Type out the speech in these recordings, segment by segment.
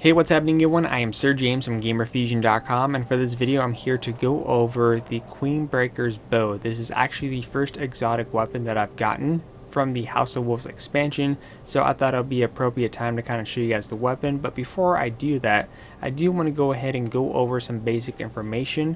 Hey, what's happening everyone? I am Sir James from Gamerfuzion.com, and for this video I'm here to go over the Queenbreakers bow. This is actually the first exotic weapon that I've gotten from the House of Wolves expansion, so I thought it would be appropriate time to kind of show you guys the weapon. But before I do that, I do want to go ahead and go over some basic information,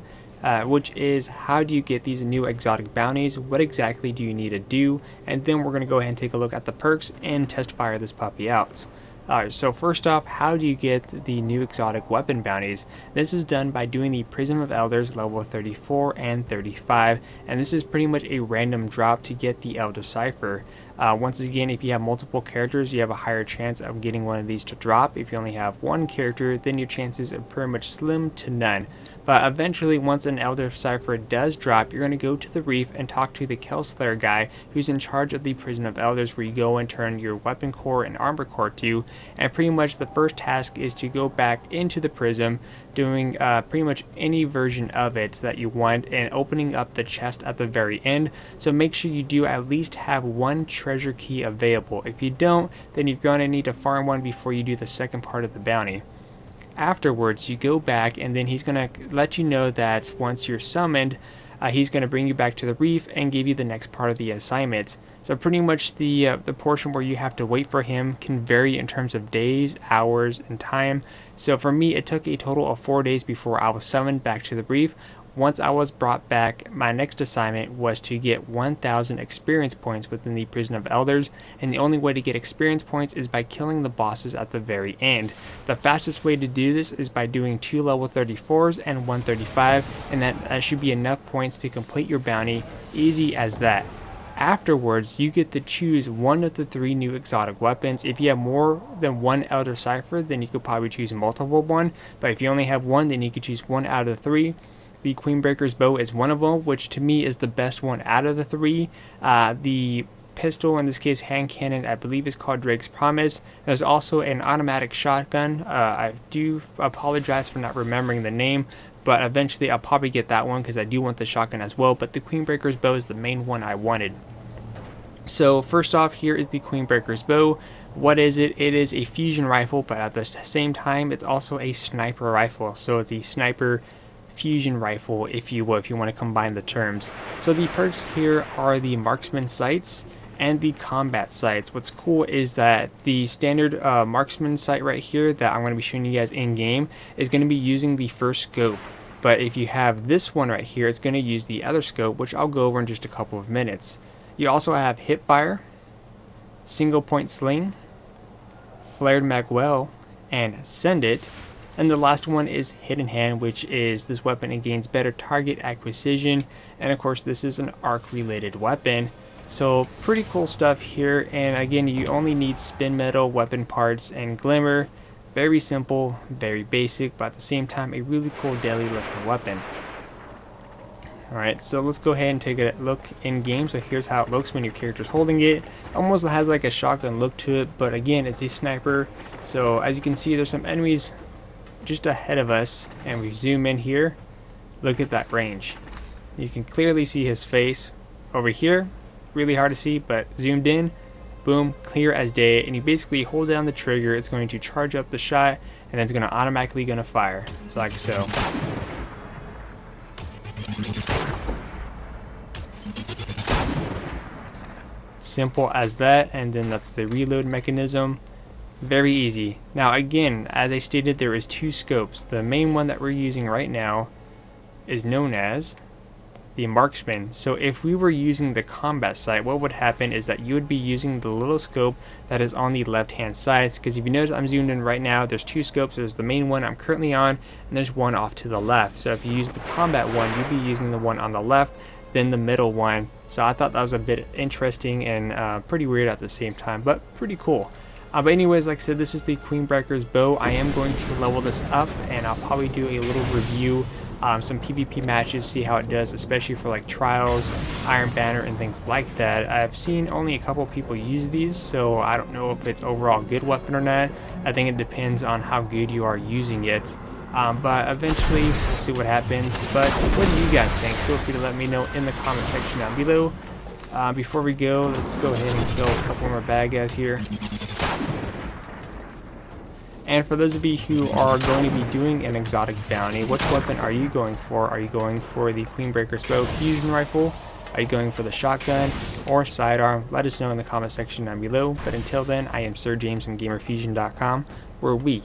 which is how do you get these new exotic bounties, what exactly do you need to do, and then we're going to go ahead and take a look at the perks and test fire this puppy out. Alright, so first off, how do you get the new exotic weapon bounties? This is done by doing the Prism of Elders level 34 and 35, and this is pretty much a random drop to get the Elder Cipher. Once again, if you have multiple characters, you have a higher chance of getting one of these to drop. If you only have one character, then your chances are pretty much slim to none. But eventually, once an Elder Cipher does drop, you're going to go to the reef and talk to the Kelslayer guy who's in charge of the Prison of Elders, where you go and turn your weapon core and armor core to. And pretty much the first task is to go back into the prism, doing pretty much any version of it that you want, and opening up the chest at the very end. So make sure you do at least have one treasure key available. If you don't, then you're going to need to farm one before you do the second part of the bounty. Afterwards, you go back, and then he's going to let you know that once you're summoned, he's going to bring you back to the reef and give you the next part of the assignment. So pretty much the portion where you have to wait for him can vary in terms of days, hours, and time. So for me, it took a total of 4 days before I was summoned back to the reef. Once I was brought back, my next assignment was to get 1,000 experience points within the Prison of Elders, and the only way to get experience points is by killing the bosses at the very end. The fastest way to do this is by doing 2 level 34s and 135, and that should be enough points to complete your bounty, easy as that. Afterwards, you get to choose one of the 3 new exotic weapons. If you have more than one Elder Cipher, then you could probably choose multiple one, but if you only have one, then you could choose one out of the 3. The Queenbreakers bow is one of them, which to me is the best one out of the 3. The pistol, in this case hand cannon, I believe is called Drake's Promise. There's also an automatic shotgun. I do apologize for not remembering the name, but eventually I'll probably get that one because I do want the shotgun as well. But the Queenbreakers bow is the main one I wanted. So first off, here is the Queenbreakers bow. What is it? It is a fusion rifle, but at the same time it's also a sniper rifle. So it's a sniper fusion rifle, if you will, if you want to combine the terms. So the perks here are the marksman sights and the combat sights. What's cool is that the standard marksman sight right here that I'm going to be showing you guys in game is going to be using the first scope, but if you have this one right here, it's going to use the other scope, which I'll go over in just a couple of minutes. You also have hip fire, single point sling, flared magwell, and send it. And the last one is Hidden Hand, which is this weapon, it gains better target acquisition, and of course this is an arc related weapon. So pretty cool stuff here, and again, you only need spin metal, weapon parts, and glimmer. Very simple, very basic, but at the same time a really cool daily looking weapon. Alright, so let's go ahead and take a look in game. So here's how it looks when your character's holding it. Almost has like a shotgun look to it, but again, it's a sniper. So as you can see, there's some enemies just ahead of us, and we zoom in here. Look at that range. You can clearly see his face over here. Really hard to see, but zoomed in, boom, clear as day. And you basically hold down the trigger, it's going to charge up the shot, and then it's going to automatically fire. So like so. Simple as that, and then that's the reload mechanism. Very easy. Now again, as I stated, there is 2 scopes. The main one that we're using right now is known as the marksman. So if we were using the combat sight, what would happen is that you would be using the little scope that is on the left hand side, because if you notice, I'm zoomed in right now, there's 2 scopes. There's the main one I'm currently on, and there's one off to the left. So if you use the combat one, you'd be using the one on the left, then the middle one. So I thought that was a bit interesting and pretty weird at the same time, but pretty cool. But anyways, like I said, this is the Queenbreakers bow. I am going to level this up, and I'll probably do a little review, some PvP matches, see how it does, especially for like trials, Iron Banner, and things like that. I've seen only a couple people use these, so I don't know if it's overall a good weapon or not. I think it depends on how good you are using it. But eventually, we'll see what happens. But what do you guys think? Feel free to let me know in the comment section down below. Before we go, let's go ahead and kill a couple more bad guys here. And for those of you who are going to be doing an exotic bounty, which weapon are you going for? Are you going for the Queenbreakers bow fusion rifle? Are you going for the shotgun or sidearm? Let us know in the comment section down below. But until then, I am Sir James from Gamerfuzion.com, where we